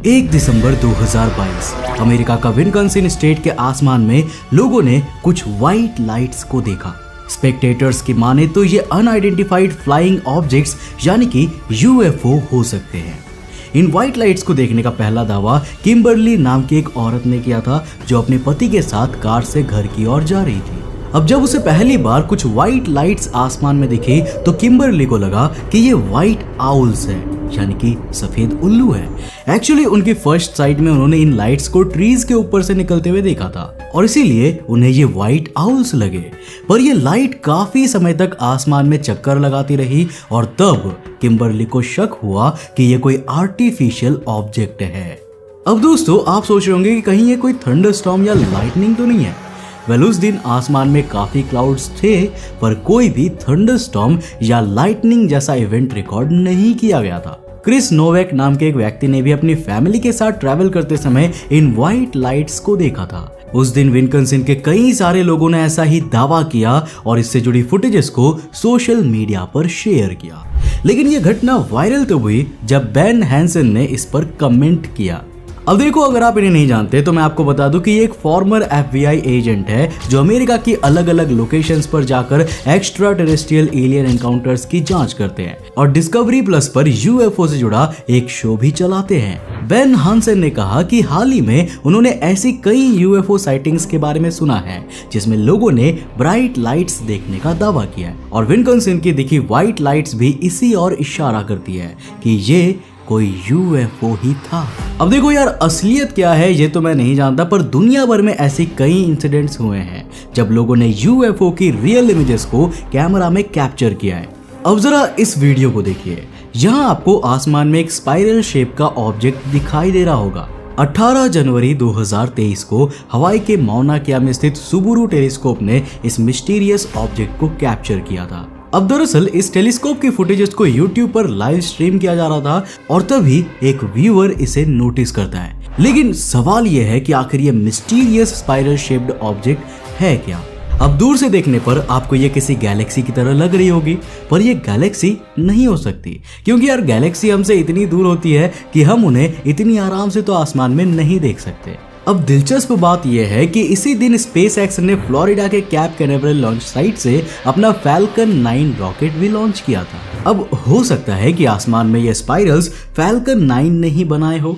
1 दिसंबर 2022 America का Wisconsin state के आसमान में लोगों ने कुछ व्हाइट लाइट्स को देखा। स्पेक्टेटर्स की माने तो ये अनआइडेंटिफाइड फ्लाइंग ऑब्जेक्ट्स यानी कि यूएफओ हो सकते हैं। इन व्हाइट लाइट्स को देखने का पहला दावा किम्बरली नाम की एक औरत ने किया था, जो अपने पति के साथ कार से घर की ओर जा रही थी। अब जब उसे पहली बार कुछ व्हाइट लाइट्स आसमान में दिखी तो किम्बरली को लगा कि ये व्हाइट आउल्स है, यानी कि सफेद उल्लू है। एक्चुअली उनकी फर्स्ट साइट में उन्होंने इन लाइट्स को ट्रीज के ऊपर से निकलते हुए देखा था और इसीलिए उन्हें ये व्हाइट आउल्स लगे। पर ये लाइट काफी समय तक आसमान में चक्कर लगाती रही और तब किम्बरली को शक हुआ कि ये कोई आर्टिफिशियल ऑब्जेक्ट है। अब दोस्तों, आप सोच रहे होंगे कि कहीं ये कोई थंडरस्टॉर्म या लाइटनिंग तो नहीं है। उस दिन आसमान में काफी क्लाउड्स थे, पर कोई भी थंडरस्टॉर्म या लाइटनिंग जैसा इवेंट रिकॉर्ड नहीं किया गया था। क्रिस नोवेक नाम के एक व्यक्ति ने भी अपनी फैमिली के साथ ट्रैवल करते समय इन व्हाइट लाइट्स को देखा था। उस दिन विस्कॉन्सिन के कई सारे लोगों ने ऐसा ही दावा किया और इससे जुड़ी फुटेजेस को सोशल मीडिया पर शेयर किया। लेकिन यह घटना वायरल तो हुई जब बेन हैंसन ने इस पर कमेंट किया। अब देखो, अगर आप इन्हें नहीं जानते तो मैं आपको बता दूं कि ये एक फॉर्मर FBI एजेंट है जो अमेरिका की अलग अलग लोकेशंस पर जाकर एक्स्ट्रा टेरेस्ट्रियल एलियन एनकाउंटर्स की जांच करते हैं और डिस्कवरी प्लस पर UFO से जुड़ा एक शो भी चलाते हैं। बेन हैंसन ने कहा कि हाल ही में उन्होंने ऐसी कई UFO साइटिंग्स के बारे में सुना है जिसमें लोगों ने ब्राइट लाइट्स देखने का दावा किया है और विस्कॉन्सिन की दिखी व्हाइट लाइट्स भी इसी और इशारा करती है कि ये कोई UFO ही था। अब देखो यार, असलियत क्या है ये तो मैं नहीं जानता, पर दुनिया भर में ऐसे कई इंसिडेंट्स हुए हैं जब लोगों ने UFO की रियल इमेजेस को कैमरा में कैप्चर किया है। अब जरा इस वीडियो को देखिए। यहाँ आपको आसमान में एक स्पाइरल शेप का ऑब्जेक्ट दिखाई दे रहा होगा। 18 जनवरी 2023 को हवाई के माउना किया में स्थित सुबुरु टेलीस्कोप ने इस मिस्टीरियस ऑब्जेक्ट को कैप्चर किया था। अब दरअसल इस टेलीस्कोप की फुटेजेस को YouTube पर लाइव स्ट्रीम किया जा रहा था और तभी एक व्यूअर इसे नोटिस करता है। लेकिन सवाल यह है कि आखिर ये मिस्टीरियस स्पाइरल शेप्ड ऑब्जेक्ट है क्या? अब दूर से देखने पर आपको ये किसी गैलेक्सी की तरह लग रही होगी, पर ये गैलेक्सी नहीं हो सकती, क्योंकि यार गैलेक्सी हमसे इतनी दूर होती है कि हम उन्हें इतनी आराम से तो आसमान में नहीं देख सकते। अब दिलचस्प बात यह है कि इसी दिन SpaceX ने फ्लोरिडा के कैप कैनावरल लॉन्च साइट से अपना फैल्कन 9 रॉकेट भी लॉन्च किया था। अब हो सकता है कि आसमान में ये स्पाइरल्स फैल्कन 9 ने ही बनाए हो।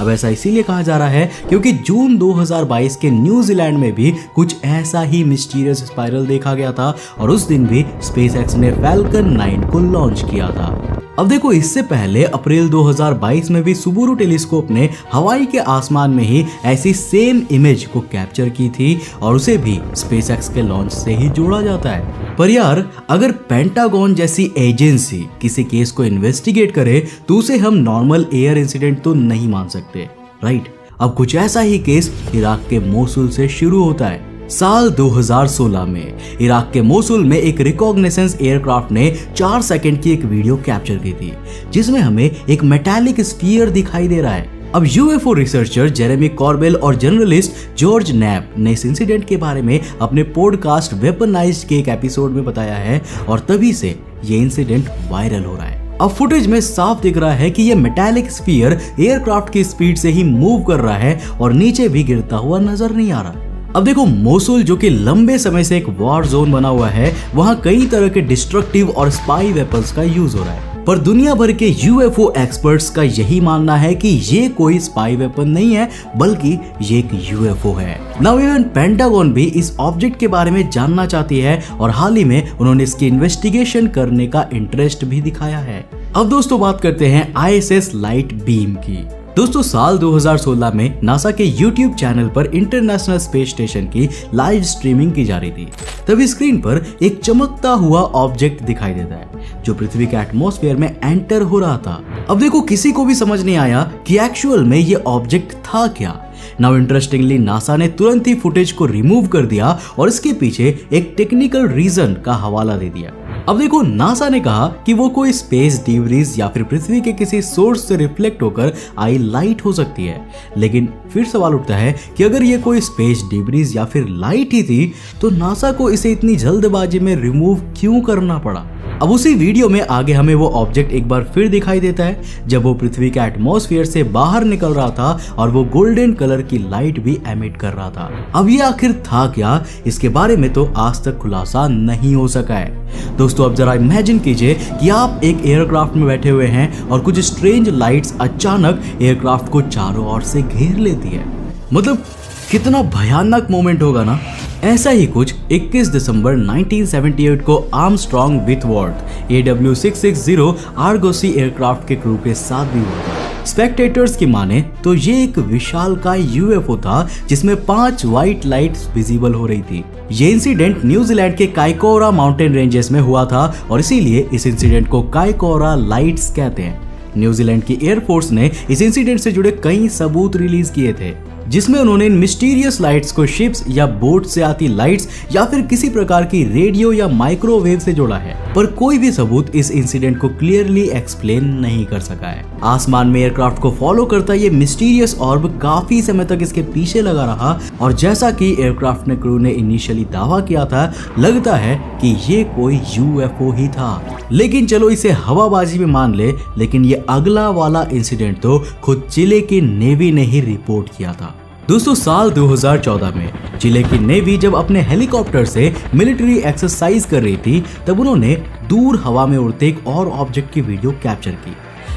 अब ऐसा इसीलिए कहा जा रहा है क्योंकि जून 2022 के न्यूजीलैंड में भी कुछ ऐसा ही मिस्टीरियस स्पाइरल देखा गया था और उस दिन भी SpaceX ने फैल्कन 9 को लॉन्च किया था। अब देखो, इससे पहले अप्रैल 2022 में भी सुबुरु टेलीस्कोप ने हवाई के आसमान में ही ऐसी सेम इमेज को कैप्चर की थी और उसे भी SpaceX के लॉन्च से ही जोड़ा जाता है। पर यार, अगर पेंटागन जैसी एजेंसी किसी केस को इन्वेस्टिगेट करे तो उसे हम नॉर्मल एयर इंसिडेंट तो नहीं मान सकते, राइट? अब कुछ ऐसा ही केस इराक के मोसुल से शुरू होता है। साल 2016 में इराक के मोसुल में एक रिकॉग्निसेंस एयरक्राफ्ट ने 4 सेकंड की एक वीडियो कैप्चर की थी जिसमें हमें एक मेटालिक स्फीयर दिखाई दे रहा है। अब UFO रिसर्चर जेरेमी कॉर्बेल और जर्नलिस्ट जॉर्ज नैप ने इस इंसिडेंट के बारे में अपने पॉडकास्ट वेपनाइज्ड के एक एपिसोड में बताया है और तभी से ये इंसिडेंट वायरल हो रहा है। अब फुटेज में साफ दिख रहा है कि ये मेटालिक स्फीयर एयरक्राफ्ट की स्पीड से ही मूव कर रहा है और नीचे भी गिरता हुआ नजर नहीं आ रहा। अब देखो, मोसुल जो कि लंबे समय से एक वॉर जोन बना हुआ है, वहां कई तरह के डिस्ट्रक्टिव और स्पाई वेपन्स का यूज हो रहा है, पर दुनिया भर के UFO एक्सपर्ट्स का यही मानना है कि ये कोई स्पाई वेपन नहीं है बल्कि ये एक UFO है। नाउ इवन पेंटागन भी इस ऑब्जेक्ट के बारे में जानना चाहती है और हाल ही में उन्होंने इसकी इन्वेस्टिगेशन करने का इंटरेस्ट भी दिखाया है। अब दोस्तों, बात करते हैं ISS लाइट बीम की। दोस्तों, साल 2016 में नासा के YouTube चैनल पर इंटरनेशनल स्पेस स्टेशन की लाइव स्ट्रीमिंग की जा रही थी। तभी स्क्रीन पर एक चमकता हुआ ऑब्जेक्ट दिखाई देता है जो पृथ्वी के एटमॉस्फेयर में एंटर हो रहा था। अब देखो, किसी को भी समझ नहीं आया कि एक्चुअल में ये ऑब्जेक्ट था क्या। नाउ इंटरेस्टिंगली नासा ने तुरंत ही फुटेज को रिमूव कर दिया और इसके पीछे एक टेक्निकल रीजन का हवाला दे दिया। अब देखो, नासा ने कहा कि वो कोई स्पेस डिब्रीज या फिर पृथ्वी के किसी सोर्स से रिफ्लेक्ट होकर आई लाइट हो सकती है। लेकिन फिर सवाल उठता है कि अगर ये कोई स्पेस डिब्रीज या फिर लाइट ही थी तो नासा को इसे इतनी जल्दबाजी में रिमूव क्यों करना पड़ा? अब उसी वीडियो में आगे हमें वो ऑब्जेक्ट एक बार फिर दिखाई देता है जब वो पृथ्वी के एटमॉस्फेयर से बाहर निकल रहा था और वो गोल्डन कलर की लाइट भी एमिट कर रहा था। अब ये आखिर था क्या, इसके बारे में तो आज तक खुलासा नहीं हो सका है। दोस्तों अब जरा इमेजिन कीजिए कि आप एक एयरक्राफ्ट में बैठे हुए हैं और कुछ स्ट्रेंज लाइट्स अचानक एयरक्राफ्ट को चारों ओर से घेर लेती है। मतलब कितना भयानक मोमेंट होगा ना। ऐसा ही कुछ 21 दिसंबर 1978 को आर्मस्ट्रॉन्ग विथवर्थ AW660 आर्गोसी एयरक्राफ्ट के क्रू के साथ भी हुआ था। स्पेक्टेटर्स की माने तो ये एक विशालकाय UFO था जिसमें 5 व्हाइट लाइट्स विजिबल हो रही थी। ये इंसिडेंट न्यूजीलैंड के काइकोरा माउंटेन रेंजेस में हुआ था और इसीलिए इस इंसिडेंट को काइकोरा लाइट्स कहते हैं। न्यूजीलैंड की एयरफोर्स ने इस इंसिडेंट से जुड़े कई सबूत रिलीज किए थे जिसमें उन्होंने इन मिस्टीरियस लाइट्स को शिप्स या बोट से आती लाइट्स या फिर किसी प्रकार की रेडियो या माइक्रोवेव से जोड़ा है, पर कोई भी सबूत इस इंसिडेंट को क्लियरली एक्सप्लेन नहीं कर सका है। आसमान में एयरक्राफ्ट को फॉलो करता ये मिस्टीरियस ऑर्ब काफी समय तक इसके पीछे लगा रहा और जैसा कि एयरक्राफ्ट ने क्रू ने इनिशियली दावा किया था, लगता है कि ये कोई UFO ही था। लेकिन चलो इसे हवाबाजी में मान ले, लेकिन ये अगला वाला इंसिडेंट तो खुद चिले की नेवी ने ही रिपोर्ट किया था। दोस्तों साल 2014 में चिले की नेवी जब अपने हेलीकॉप्टर से मिलिट्री एक्सरसाइज कर रही थी तब उन्होंने दूर हवा में उड़ते एक और ऑब्जेक्ट की वीडियो कैप्चर की।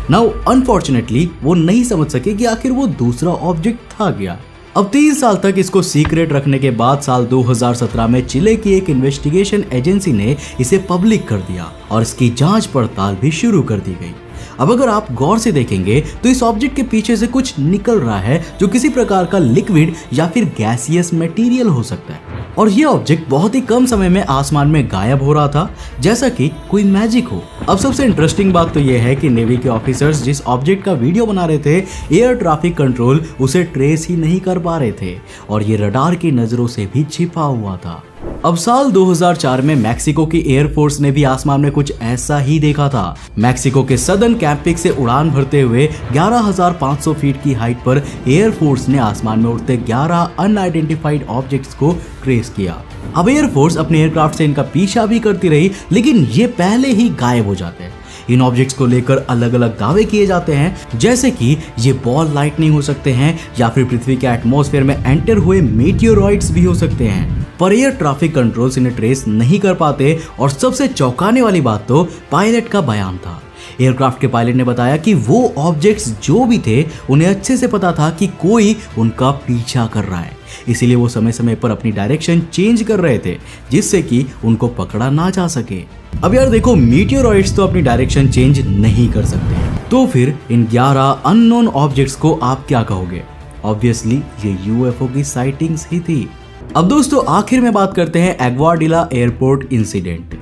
नाउ अनफॉर्चुनेटली वो नहीं समझ सके कि आखिर वो दूसरा ऑब्जेक्ट था क्या। अब 3 साल तक इसको सीक्रेट रखने के बाद साल 2017 में चिले की एक इन्वेस्टिगेशन एजेंसी ने इसे पब्लिक कर दिया और इसकी जांच पड़ताल भी शुरू कर दी गई। अब अगर आप गौर से देखेंगे तो इस ऑब्जेक्ट के पीछे से कुछ निकल रहा है जो किसी प्रकार का लिक्विड या फिर गैसियस मटेरियल हो सकता है और ये ऑब्जेक्ट बहुत ही कम समय में आसमान में गायब हो रहा था जैसा कि कोई मैजिक हो। अब सबसे इंटरेस्टिंग बात तो ये है कि नेवी के ऑफिसर्स जिस ऑब्जेक्ट का वीडियो बना रहे थे, एयर ट्रैफिक कंट्रोल उसे ट्रेस ही नहीं कर पा रहे थे और ये रडार की नजरों से भी छिपा हुआ था। अब साल 2004 में मैक्सिको की एयरफोर्स ने भी आसमान में कुछ ऐसा ही देखा था। मैक्सिको के सदर्न कैंपिक से उड़ान भरते हुए 11,500 फीट की हाइट पर एयरफोर्स ने आसमान में उड़ते 11 अनआइडेंटिफाइड ऑब्जेक्ट्स को ट्रेस किया। अब एयरफोर्स अपने एयरक्राफ्ट से इनका पीछा भी करती रही लेकिन ये पहले ही गायब हो जाते हैं। इन ऑब्जेक्ट्स को लेकर अलग अलग दावे किए जाते हैं जैसे कि ये बॉल लाइटनिंग हो सकते हैं या फिर पृथ्वी के एटमॉस्फेयर में एंटर हुए मीटियोरॉइड्स भी हो सकते हैं, पर एयर ट्रैफिक कंट्रोल्स इन्हें ट्रेस नहीं कर पाते। और सबसे चौंकाने वाली बात तो पायलट का बयान था। एयरक्राफ्ट के पायलट ने बताया कि वो ऑब्जेक्ट्स जो भी थे उन्हें अच्छे से पता था कि कोई उनका पीछा कर रहा है, इसीलिए वो समय समय पर अपनी डायरेक्शन चेंज कर रहे थे जिससे कि उनको पकड़ा ना जा सके। अब यार देखो, मीटियोरॉइड्स तो अपनी डायरेक्शन चेंज नहीं कर सकते, तो फिर इन 11 अननोन ऑब्जेक्ट्स को आप क्या कहोगे? ऑब्वियसली ये UFO की साइटिंग्स ही थी। अब दोस्तों आखिर में बात करते हैं एग्वाडिला एयरपोर्ट इंसिडेंट।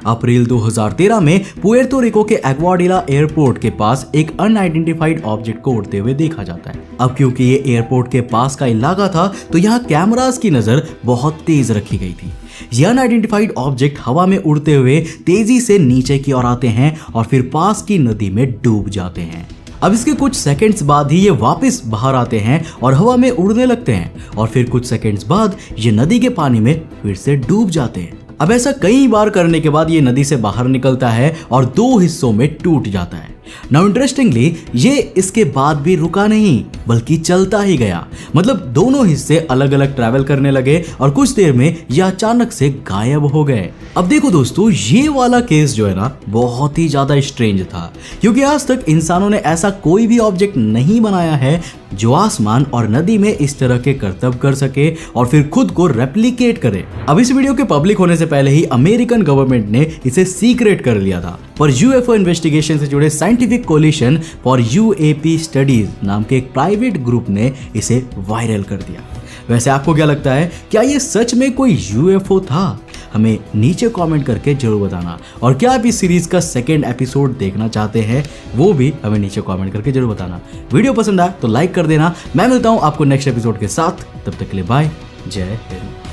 अप्रैल 2013 में पुएर्तो रिको के एग्वाडिला एयरपोर्ट के पास एक अनआइडेंटिफाइड ऑब्जेक्ट को उड़ते हुए देखा जाता है। अब क्योंकि ये एयरपोर्ट के पास का इलाका था तो यहाँ कैमरास की नजर बहुत तेज रखी गई थी। ये अनआइडेंटिफाइड ऑब्जेक्ट हवा में उड़ते हुए तेजी से नीचे की ओर आते हैं और फिर पास की नदी में डूब जाते हैं। अब इसके कुछ सेकंड्स बाद ही ये वापस बाहर आते हैं और हवा में उड़ने लगते हैं और फिर कुछ सेकंड्स बाद ये नदी के पानी में फिर से डूब जाते हैं। अब ऐसा कई बार करने के बाद ये नदी से बाहर निकलता है और 2 हिस्सों में टूट जाता है। नाउ इंटरेस्टिंगली ये इसके बाद भी रुका नहीं बल्कि चलता ही गया, मतलब दोनों हिस्से अलग अलग ट्रैवल करने लगे और कुछ देर में ये अचानक से गायब हो गए। अब देखो दोस्तों, ये वाला केस जो है ना बहुत ही ज्यादा स्ट्रेंज था क्योंकि आज तक इंसानों ने ऐसा कोई भी ऑब्जेक्ट नहीं बनाया है जो आसमान और नदी में इस तरह के करतब कर सके और फिर खुद को रेप्लिकेट करे। अब इस वीडियो के पब्लिक होने से पहले ही अमेरिकन गवर्नमेंट ने इसे सीक्रेट कर लिया था, पर UFO इन्वेस्टिगेशन से जुड़े scientific coalition for UAP studies नाम के एक प्राइवेट ग्रुप ने इसे वायरल कर दिया। वैसे आपको क्या लगता है, क्या ये सच में कोई UFO था? हमें नीचे कमेंट करके जरूर बताना। और क्या आप इस सीरीज का 2nd एपिसोड देखना चाहते हैं वो भी हमें नीचे कमेंट करके जरूर बताना। वीडियो पसंद आए तो लाइक कर देना। मैं मिलता हूं आपको नेक्स्ट एपिसोड के साथ, तब तक के लिए बाय, जय हिंद।